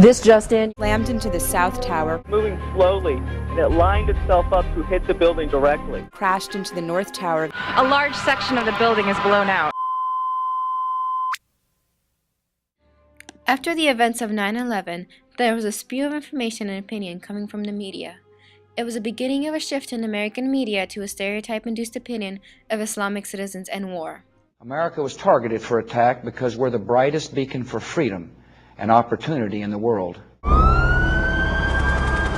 This just in. Slammed into the South Tower. Moving slowly, and it lined itself up to hit the building directly. Crashed into the North Tower. A large section of the building is blown out. After the events of 9/11, there was a spew of information and opinion coming from the media. It was the beginning of a shift in American media to a stereotype-induced opinion of Islamic citizens and war. America was targeted for attack because we're the brightest beacon for freedom and opportunity in the world.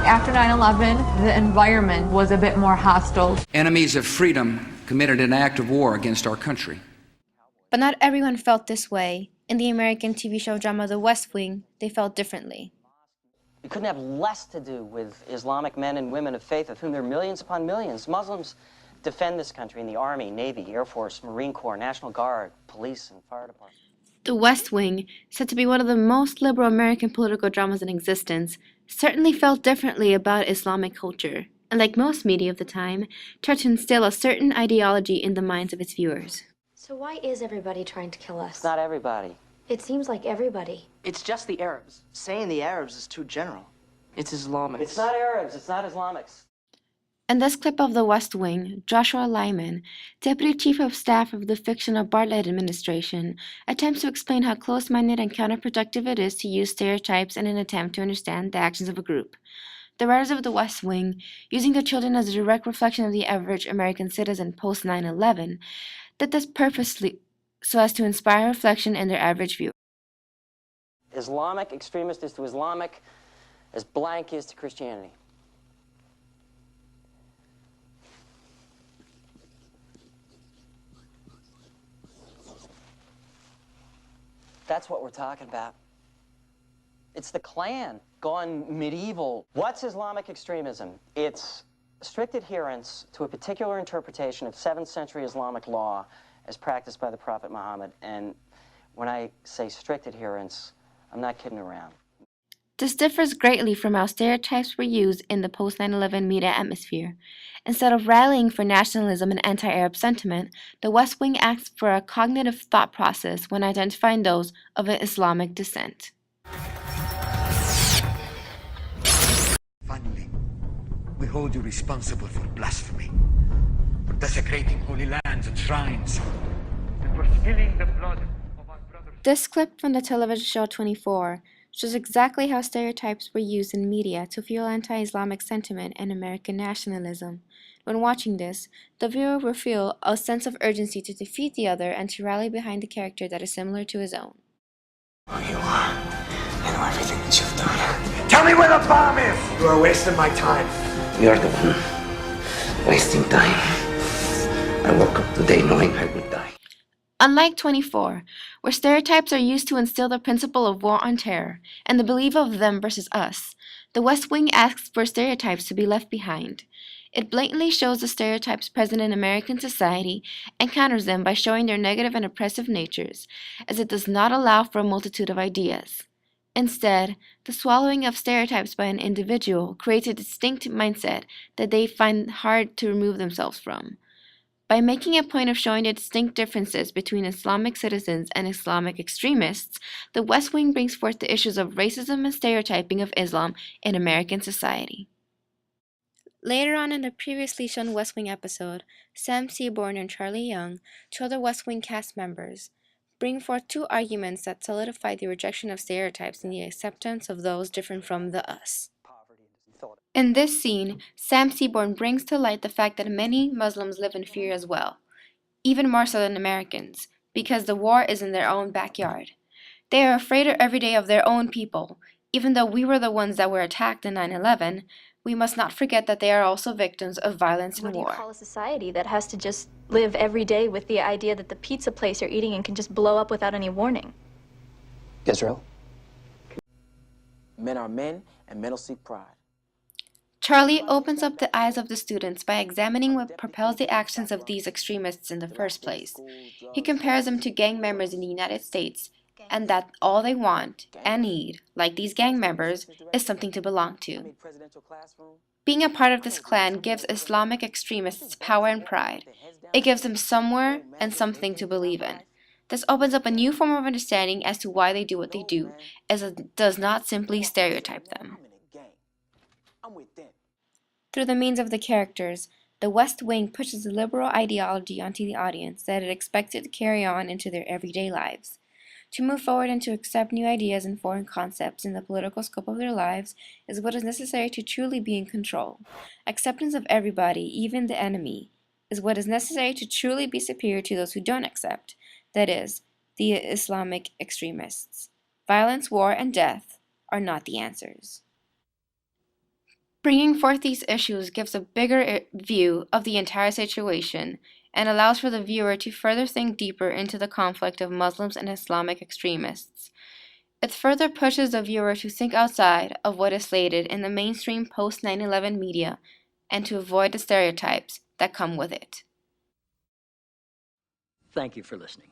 After 9/11, the environment was a bit more hostile. Enemies of freedom committed an act of war against our country. But not everyone felt this way. In the American TV show drama The West Wing, they felt differently. It couldn't have less to do with Islamic men and women of faith, of whom there are millions upon millions. Muslims defend this country in the Army, Navy, Air Force, Marine Corps, National Guard, police, and fire department. The West Wing, said to be one of the most liberal American political dramas in existence, certainly felt differently about Islamic culture, and like most media of the time, tried to instill a certain ideology in the minds of its viewers. So why is everybody trying to kill us? It's not everybody. It seems like everybody. It's just the Arabs. Saying the Arabs is too general. It's Islamics. It's not Arabs, it's not Islamics. In this clip of The West Wing, Joshua Lyman, Deputy Chief of Staff of the fictional Bartlett administration, attempts to explain how close-minded and counterproductive it is to use stereotypes in an attempt to understand the actions of a group. The writers of The West Wing, using the children as a direct reflection of the average American citizen post 9/11, did this purposely so as to inspire reflection in their average viewer. Islamic extremist is to Islamic as blank is to Christianity. That's what we're talking about. It's the Klan gone medieval. What's Islamic extremism? It's strict adherence to a particular interpretation of 7th century Islamic law as practiced by the Prophet Muhammad. And when I say strict adherence, I'm not kidding around. This differs greatly from how stereotypes were used in the post 9/11 media atmosphere. Instead of rallying for nationalism and anti-Arab sentiment, the West Wing asks for a cognitive thought process when identifying those of an Islamic descent. Finally, we hold you responsible for blasphemy, for desecrating holy lands and shrines, and for spilling the blood of our brothers. This clip from the television show 24 shows exactly how stereotypes were used in media to fuel anti-Islamic sentiment and American nationalism. When watching this, the viewer will feel a sense of urgency to defeat the other and to rally behind the character that is similar to his own. Who you are, I know everything that you've done. Tell me where the bomb is! You are wasting my time. You're the one wasting time. I woke up today knowing I would die. Unlike 24, where stereotypes are used to instill the principle of war on terror and the belief of them versus us, the West Wing asks for stereotypes to be left behind. It blatantly shows the stereotypes present in American society and counters them by showing their negative and oppressive natures, as it does not allow for a multitude of ideas. Instead, the swallowing of stereotypes by an individual creates a distinct mindset that they find hard to remove themselves from. By making a point of showing the distinct differences between Islamic citizens and Islamic extremists, the West Wing brings forth the issues of racism and stereotyping of Islam in American society. Later on in the previously shown West Wing episode, Sam Seaborn and Charlie Young, two other West Wing cast members, bring forth two arguments that solidify the rejection of stereotypes and the acceptance of those different from the us. In this scene, Sam Seaborn brings to light the fact that many Muslims live in fear as well, even more so than Americans, because the war is in their own backyard. They are afraid every day of their own people. Even though we were the ones that were attacked in 9/11, we must not forget that they are also victims of violence and war. What do you call a society that has to just live every day with the idea that the pizza place you're eating in can just blow up without any warning? Israel. Men are men, and men will seek pride. Charlie opens up the eyes of the students by examining what propels the actions of these extremists in the first place. He compares them to gang members in the United States, and that all they want and need, like these gang members, is something to belong to. Being a part of this clan gives Islamic extremists power and pride. It gives them somewhere and something to believe in. This opens up a new form of understanding as to why they do what they do, as it does not simply stereotype them. Through the means of the characters, the West Wing pushes a liberal ideology onto the audience that it expected to carry on into their everyday lives. To move forward and to accept new ideas and foreign concepts in the political scope of their lives is what is necessary to truly be in control. Acceptance of everybody, even the enemy, is what is necessary to truly be superior to those who don't accept, that is, the Islamic extremists. Violence, war, and death are not the answers. Bringing forth these issues gives a bigger view of the entire situation and allows for the viewer to further think deeper into the conflict of Muslims and Islamic extremists. It further pushes the viewer to think outside of what is slated in the mainstream post-9/11 media and to avoid the stereotypes that come with it. Thank you for listening.